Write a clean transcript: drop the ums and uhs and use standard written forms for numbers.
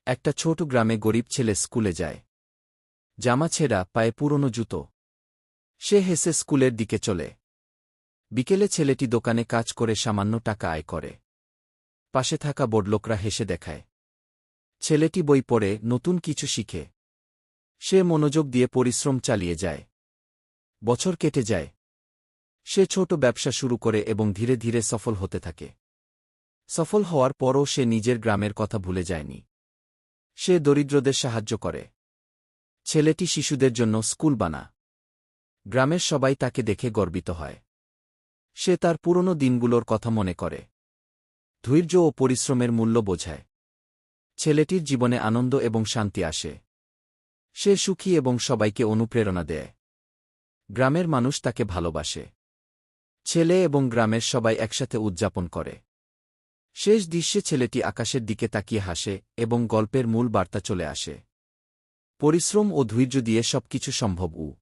একটা ছোট গ্রামে গরিব ছেলে স্কুলে যায়। জামা ছেঁড়া, পায়ে পুরনো জুতো। সে হেসে স্কুলের দিকে চলে। বিকেলে ছেলেটি দোকানে কাজ করে সামান্য টাকা আয় করে। পাশে থাকা বড়লোকরা হেসে দেখায়। ছেলেটি বই পড়ে, নতুন কিছু শিখে। সে মনোযোগ দিয়ে পরিশ্রম চালিয়ে যায়। বছর কেটে যায়। সে ছোট ব্যবসা শুরু করে এবং ধীরে ধীরে সফল হতে থাকে। সফল হওয়ার পরও সে নিজের গ্রামের কথা ভুলে যায়নি। সে দরিদ্রদের সাহায্য করে। ছেলেটি শিশুদের জন্য স্কুল বানা। গ্রামের সবাই তাকে দেখে গর্বিত হয়। সে তার পুরনো দিনগুলোর কথা মনে করে। ধৈর্য ও পরিশ্রমের মূল্য বোঝায়। ছেলেটির জীবনে আনন্দ এবং শান্তি আসে। সে সুখী এবং সবাইকে অনুপ্রেরণা দেয়। গ্রামের মানুষ তাকে ভালোবাসে। ছেলে এবং গ্রামের সবাই একসাথে উদযাপন করে। শেষ দৃশ্যে ছেলেটি আকাশের দিকে তাকিয়ে হাসে এবং গল্পের মূল বার্তা চলে আসে। পরিশ্রম ও ধৈর্য দিয়ে সবকিছু সম্ভব।